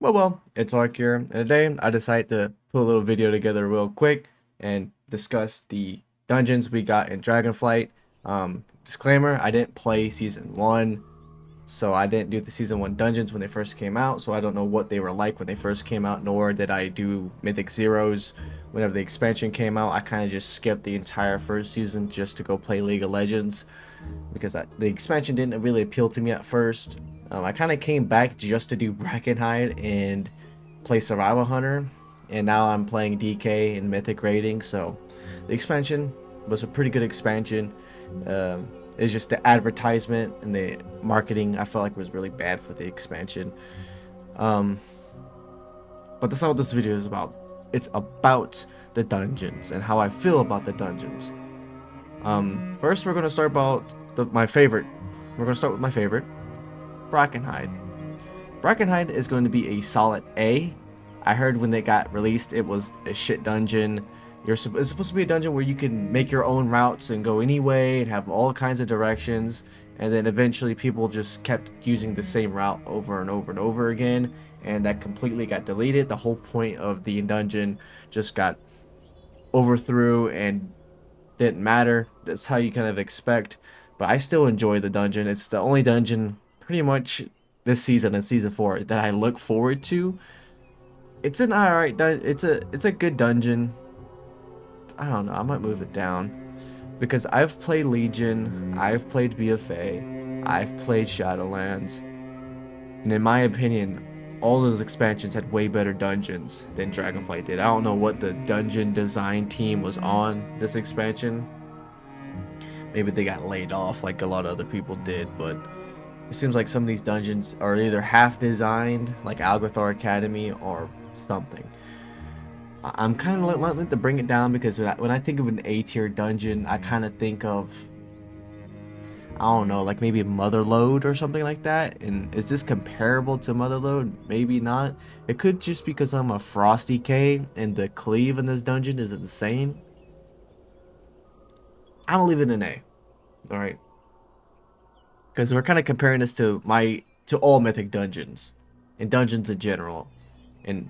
Well, it's Ark here, and today I decided to put a little video together real quick and discuss the dungeons we got in Dragonflight. Disclaimer, I didn't play Season 1, so I didn't do the Season 1 dungeons when they first came out, so I don't know what they were like when they first came out, nor did I do Mythic Zeros whenever the expansion came out. I kind of just skipped the entire first season just to go play League of Legends because the expansion didn't really appeal to me at first. I kind of came back just to do Brackenhide and play Survival Hunter, and now I'm playing DK and Mythic Rating. So the expansion was a pretty good expansion. It's just the advertisement and the marketing I felt like was really bad for the expansion. Um, but that's not what this video is about. It's about the dungeons and how I feel about the dungeons. First we're gonna start about my favorite. We're gonna start with my favorite, Brackenhide. Brackenhide is going to be a solid A. I heard when they got released, it was a shit dungeon. It's supposed to be a dungeon where you can make your own routes and go any way and have all kinds of directions. And then eventually people just kept using the same route over and over and over again. And that completely got deleted. The whole point of the dungeon just got overthrew and didn't matter. That's how you kind of expect. But I still enjoy the dungeon. It's the only dungeon pretty much this season and season 4 that I look forward to. It's an alright it's a good dungeon. I don't know, I might move it down because I've played Legion, I've played BFA, I've played Shadowlands, and in my opinion, all those expansions had way better dungeons than Dragonflight did. I don't know what the dungeon design team was on this expansion. Maybe they got laid off like a lot of other people did, but it seems like some of these dungeons are either half designed, like Alge'thar Academy, or something. I'm kind of wanting to bring it down because when I think of an A tier dungeon, I kind of think of, I don't know, like maybe Motherlode or something like that. And is this comparable to Motherlode? Maybe not. It could just because I'm a Frosty K and the cleave in this dungeon is insane. I'm gonna leave it an A. All right, because we're kind of comparing this to all mythic dungeons and dungeons in general. And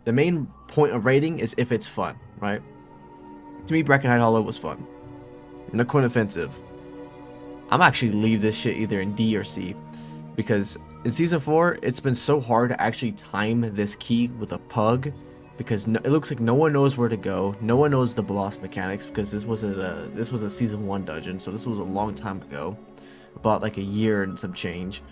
the main point of rating is if it's fun, right? To me, Brackenhide Hollow was fun. Nokhud Offensive, I'm actually leave this shit either in D or C, because in season 4 it's been so hard to actually time this key with a pug, because it looks like no one knows where to go, no one knows the boss mechanics, because this was a season 1 dungeon, so this was a long time ago, about like a year and some change.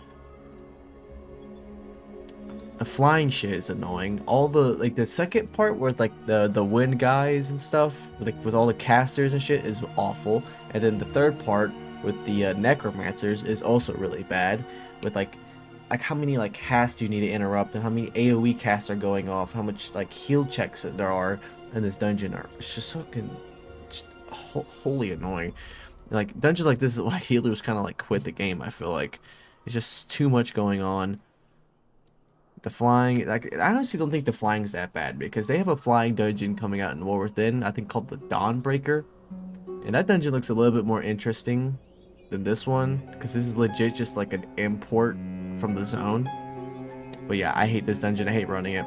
The flying shit is annoying. All the like the second part where like the wind guys and stuff, like with all the casters and shit, is awful. And then the third part with the necromancers is also really bad. With like how many like casts you need to interrupt and how many AOE casts are going off, how much like heal checks that there are in this dungeon are. It's just fucking just wholly annoying. Like dungeons like this is why healers kind of like quit the game. I feel like it's just too much going on. The flying, like, I honestly don't think the flying's that bad because they have a flying dungeon coming out in War Within, I think called the Dawnbreaker. And that dungeon looks a little bit more interesting than this one because this is legit just like an import from the zone. But yeah, I hate this dungeon. I hate running it.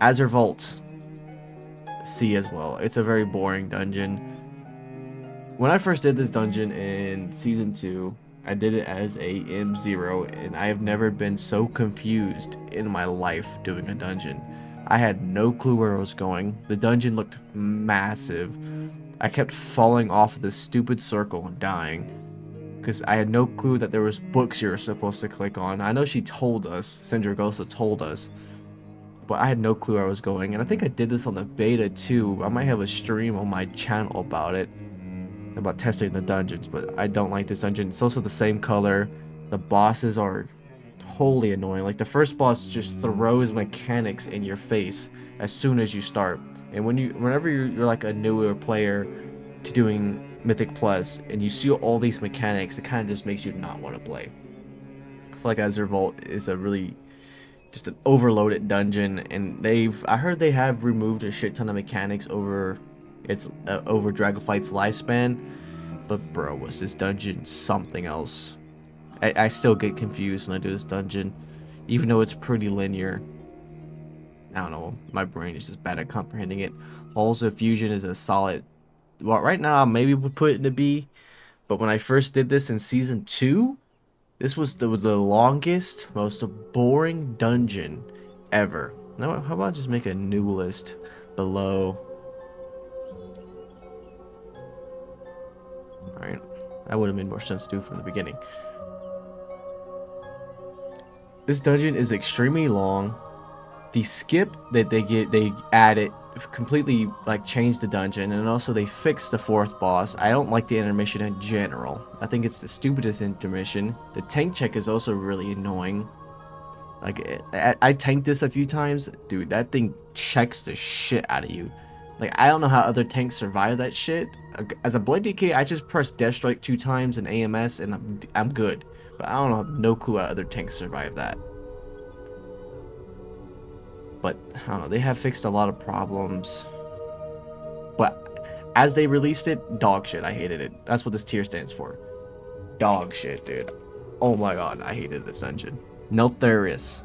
Azure Vault, C as well. It's a very boring dungeon. When I first did this dungeon in Season 2, I did it as a M0, and I have never been so confused in my life doing a dungeon. I had no clue where I was going. The dungeon looked massive. I kept falling off this stupid circle and dying because I had no clue that there was books you were supposed to click on. I know she told us, Sindragosa told us, but I had no clue where I was going. And I think I did this on the beta too. I might have a stream on my channel about testing the dungeons, but I don't like this dungeon. It's also the same color. The bosses are wholly annoying. Like the first boss just throws mechanics in your face as soon as you start. And whenever you're like a newer player to doing Mythic Plus and you see all these mechanics, it kind of just makes you not want to play. I feel like Azure Vault is a really just an overloaded dungeon, and I heard they have removed a shit ton of mechanics over over Dragonflight's lifespan. But bro, was this dungeon something else? I still get confused when I do this dungeon, even though it's pretty linear. I don't know, my brain is just bad at comprehending it. Halls of Fusion is a solid, well, right now I maybe would put it in a B, but when I first did this in season 2, this was the longest, most boring dungeon ever. Now, how about I just make a new list below? Alright, that would have made more sense to do from the beginning. This dungeon is extremely long. The skip that they added completely like changed the dungeon, and also they fixed the 4th boss. I don't like the intermission in general. I think it's the stupidest intermission. The tank check is also really annoying. Like I tanked this a few times, dude. That thing checks the shit out of you. Like I don't know how other tanks survive that shit. As a Blade DK, I just press Death Strike 2 times in AMS and I'm good. But I don't know, have no clue how other tanks survive that. But I don't know, they have fixed a lot of problems. But as they released it, dog shit. I hated it. That's what this tier stands for. Dog shit, dude. Oh my god, I hated this dungeon. Neltharus.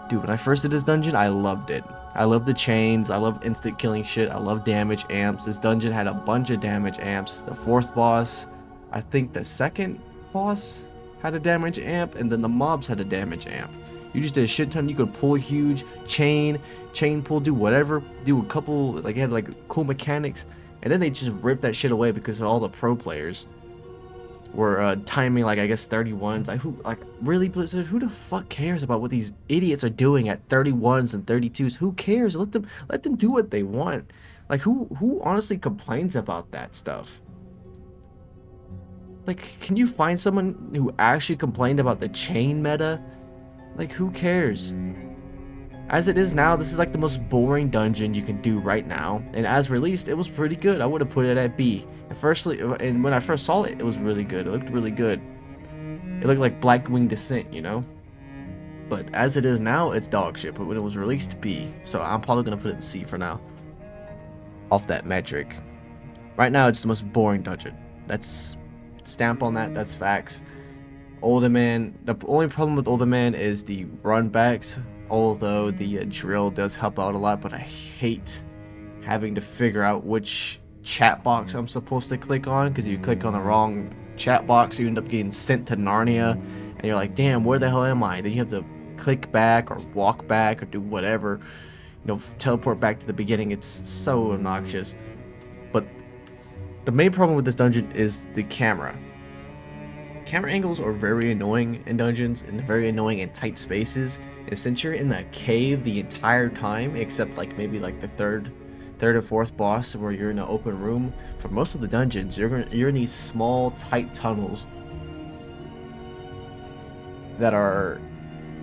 Dude, when I first did this dungeon, I loved it. I love the chains, I love instant killing shit, I love damage amps. This dungeon had a bunch of damage amps. The 4th boss, I think the 2nd boss had a damage amp, and then the mobs had a damage amp. You just did a shit ton. You could pull huge, chain pull, do whatever, do a couple, like, had like cool mechanics, and then they just ripped that shit away because all the pro players were timing, like, I guess 31s. Really, Blizzard, who the fuck cares about what these idiots are doing at 31s and 32s? Who cares? Let them do what they want. Like, who honestly complains about that stuff? Like, can you find someone who actually complained about the chain meta? Like, who cares? As it is now, this is like the most boring dungeon you can do right now. And as released, it was pretty good. I would have put it at B. And when I first saw it, it was really good. It looked really good. It looked like Blackwing Descent, you know? But as it is now, it's dog shit. But when it was released, B. So I'm probably going to put it in C for now. Off that metric. Right now, it's the most boring dungeon. That's stamp on that. That's facts. Uldaman. The only problem with Uldaman is the run backs. Although the drill does help out a lot, but I hate having to figure out which chat box I'm supposed to click on, because you click on the wrong chat box, you end up getting sent to Narnia, and you're like, damn, where the hell am I? Then you have to click back or walk back or do whatever, you know, teleport back to the beginning. It's so obnoxious. But the main problem with this dungeon is the camera. Camera angles are very annoying in dungeons and very annoying in tight spaces. And since you're in that cave the entire time, except like maybe like the third or 4th boss where you're in an open room, for most of the dungeons you're in these small tight tunnels that are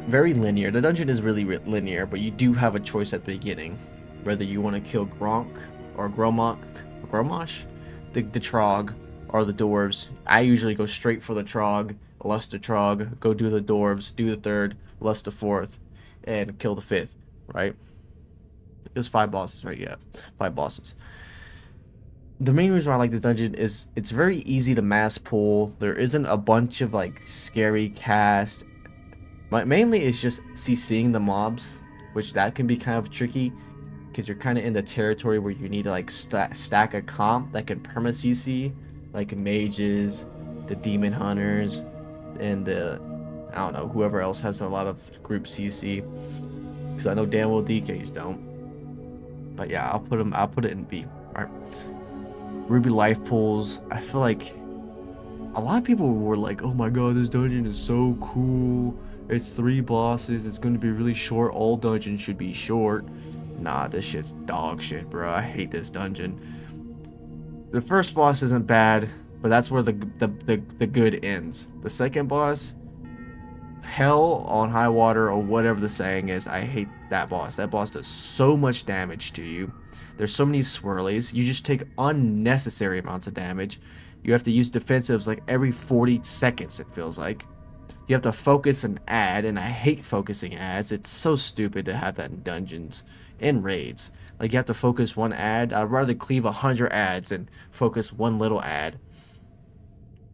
very linear. The dungeon is really linear, but you do have a choice at the beginning whether you want to kill Gronk or Gromosh, the Trog, or the dwarves. I usually go straight for the Trog, lust the Trog, go do the dwarves, do the 3rd, lust the 4th, and kill the 5th, right? It was 5 bosses, right? Yeah, 5 bosses. The main reason why I like this dungeon is it's very easy to mass pull. There isn't a bunch of like scary cast. But mainly it's just CCing the mobs, which that can be kind of tricky because you're kind of in the territory where you need to like stack a comp that can perma CC, like mages, the demon hunters, and the, I don't know, whoever else has a lot of group CC, because I know damn well DKs don't. But yeah, I'll put it in B. All right. Ruby life pools. I feel like a lot of people were like, oh my god, this dungeon is so cool. It's 3 bosses. It's going to be really short. All dungeons should be short. Nah, this shit's dog shit, bro. I hate this dungeon. The first boss isn't bad, but that's where the good ends. The second boss, hell on high water, or whatever the saying is, I hate that boss. That boss does so much damage to you. There's so many swirlies. You just take unnecessary amounts of damage. You have to use defensives like every 40 seconds, it feels like. You have to focus an ad, and I hate focusing ads. It's so stupid to have that in dungeons and raids. Like, you have to focus one ad. I'd rather cleave 100 ads than focus one little ad.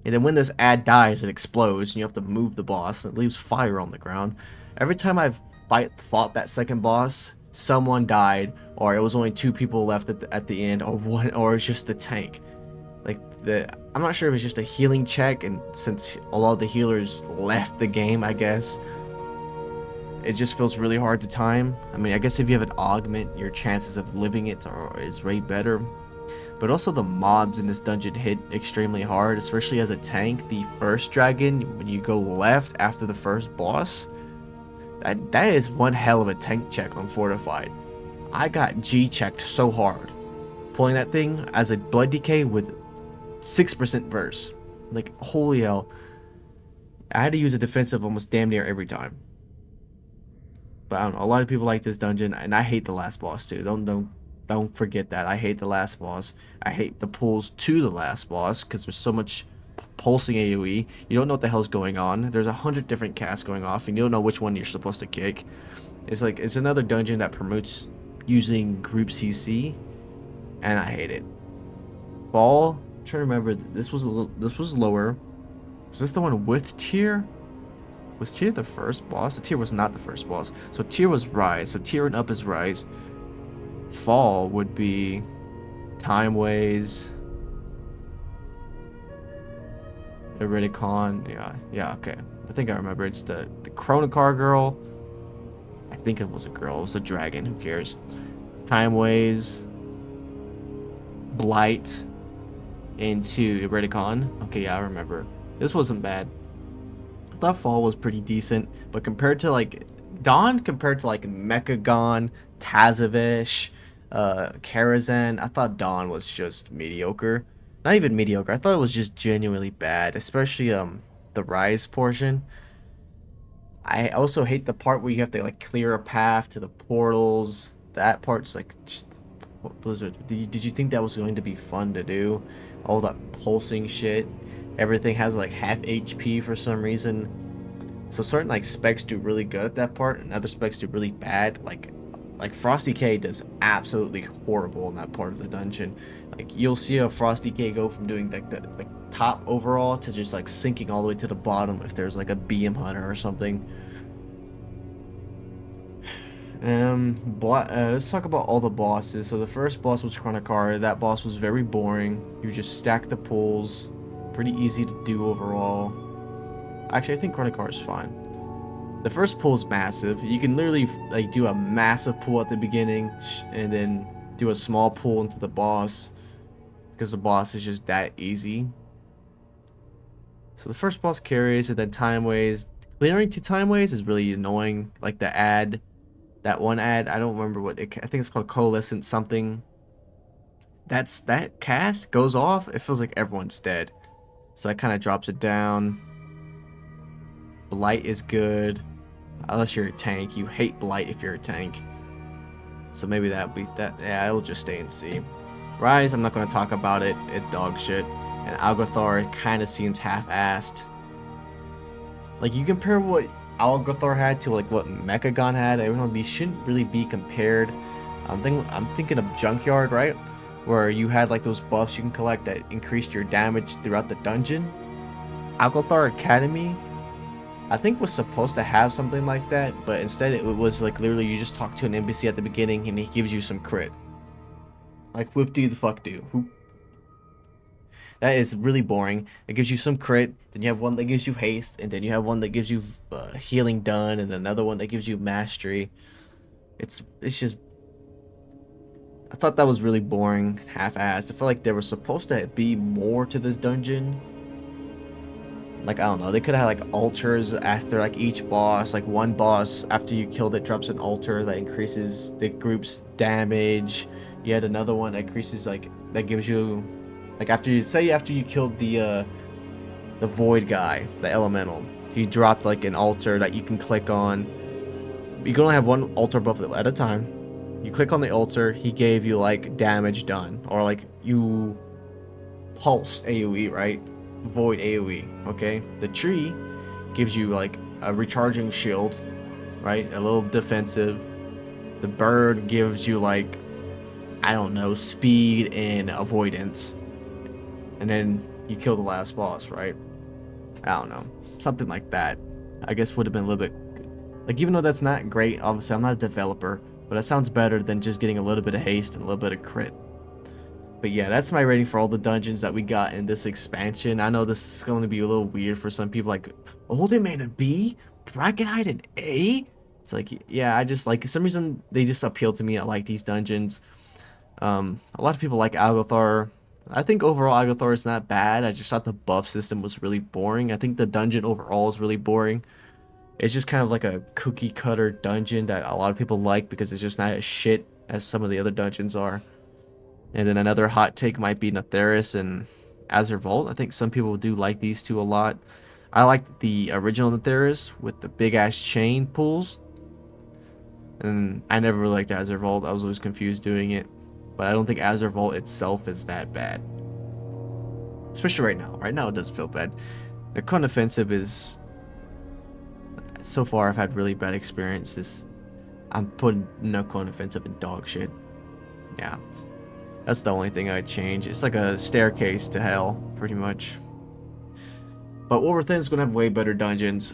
And then when this ad dies, it explodes, and you have to move the boss. It leaves fire on the ground. Every time I've fought that second boss, someone died, or it was only 2 people left at the end, or one, or it's just the tank. Like I'm not sure if it's just a healing check, and since a lot of the healers left the game, I guess it just feels really hard to time. I mean, I guess if you have an augment, your chances of living it is way better. But also the mobs in this dungeon hit extremely hard, especially as a tank. The first dragon, when you go left after the first boss, that is one hell of a tank check on Fortified. I got G checked so hard, pulling that thing as a blood decay with 6% verse. Like, holy hell. I had to use a defensive almost damn near every time. But I don't know, a lot of people like this dungeon, and I hate the last boss too. Don't forget that. I hate the last boss. I hate the pulls to the last boss because there's so much pulsing AoE. You don't know what the hell's going on. There's 100 different casts going off, and you don't know which one you're supposed to kick. It's like, it's another dungeon that promotes using group CC, and I hate it. Ball, I'm trying to remember. This was lower. Was this the one with tier? Was tier the first boss? The tier was not the first boss. So tier was rise. So tier and up is rise. Fall would be time ways. Iridicon. Yeah, okay. I think I remember. It's the Chronocar girl. I think it was a girl. It was a dragon. Who cares? Time ways. Blight into Iridicon. Okay, yeah, I remember. This wasn't bad. I thought Fall was pretty decent, but compared to like Dawn, compared to like Mechagon, Tazavish, Karazhan, I thought Dawn was just mediocre. Not even mediocre. I thought it was just genuinely bad, especially the Rise portion. I also hate the part where you have to like clear a path to the portals. That part's like just, what was it? Did you think that was going to be fun to do? All that pulsing shit. Everything has like half HP for some reason. So certain like specs do really good at that part, and other specs do really bad. Like Frosty K does absolutely horrible in that part of the dungeon. Like you'll see a Frosty K go from doing like the top overall to just like sinking all the way to the bottom if there's like a BM hunter or something. Let's talk about all the bosses. So the first boss was Chronocar. That boss was very boring. You just stack the pulls. Pretty easy to do overall. Actually, I think Chronocar is fine. The first pull is massive. You can literally like do a massive pull at the beginning and then do a small pull into the boss because the boss is just that easy. So the first boss carries, and then time ways. Clearing to time ways is really annoying. Like the ad, that one ad, I don't remember what it, I think it's called Coalescent something. That cast goes off. It feels like everyone's dead. So that kind of drops it down. Blight is good. Unless you're a tank. You hate Blight if you're a tank. So maybe that'll be that. Yeah, it'll just stay in C. Rise, I'm not going to talk about it. It's dog shit. And Alge'thar kind of seems half-assed. Like, you compare what Alge'thar had to like what Mechagon had. I don't know, these shouldn't really be compared. I'm thinking of Junkyard, right? Where you had like those buffs you can collect that increased your damage throughout the dungeon. Alge'thar Academy, I think, was supposed to have something like that, but instead it was like literally you just talk to an NPC at the beginning and he gives you some crit. Like, whoop do the fuck do? Who? That is really boring. It gives you some crit, then you have one that gives you haste, and then you have one that gives you healing done, and another one that gives you mastery. It's just, I thought that was really boring, half-assed. I feel like there was supposed to be more to this dungeon. Like, I don't know, they could have had like altars after like each boss. Like one boss after you killed it drops an altar that increases the group's damage. You had another one that increases like, that gives you like, after you killed the void guy, the elemental, he dropped like an altar that you can click on. You can only have one altar buff at a time. You click on the altar, he gave you like damage done, or like you pulse AoE, right? Void AoE, okay? The tree gives you like a recharging shield, right? A little defensive. The bird gives you like, I don't know, speed and avoidance. And then you kill the last boss, right? I don't know, something like that. I guess would have been a Like, even though that's not great, obviously I'm not a developer, but it sounds better than just getting a little bit of haste and a little bit of crit. But yeah, that's my rating for all the dungeons that we got in this expansion. I know this is going to be a little weird for some people, like, Uldaman a B? Brackenhide an A? It's like, yeah, I just, like, for some reason, they just appeal to me. I like these dungeons. A lot of people like Alge'thar. I think overall Alge'thar is not bad. I just thought the buff system was really boring. I think the dungeon overall is really boring. It's just kind of like a cookie cutter dungeon that a lot of people like because it's just not as shit as some of the other dungeons are. And then another hot take might be Neltharus and Azure Vault. I think some people do like these two a lot. I like the original Neltharus with the big ass chain pulls. And I never really liked Azure Vault. I was always confused doing it. But I don't think Azure Vault itself is that bad. Especially right now. Right now it doesn't feel bad. The Nokhud Offensive is... So far I've had really bad experiences. I'm putting Nokhud Offensive in dog shit. Yeah. That's the only thing I'd change. It's like a staircase to hell, pretty much. But War Within's gonna have way better dungeons.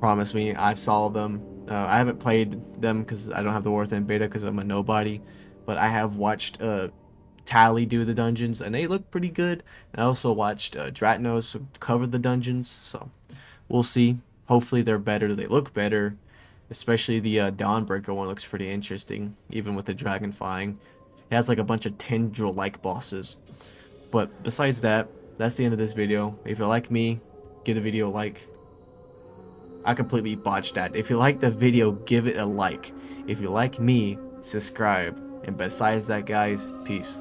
Promise me. I've saw them. I haven't played them because I don't have the War Within beta because I'm a nobody. But I have watched Tally do the dungeons, and they look pretty good. And I also watched Dratnos cover the dungeons, so we'll see. Hopefully they're better. They look better. Especially the Dawnbreaker one looks pretty interesting, even with the dragon flying. It has like a bunch of tendril-like bosses. But besides that, that's the end of this video. If you like me, give the video a like. I completely botched that. If you like the video, give it a like. If you like me, subscribe. And besides that, guys, peace.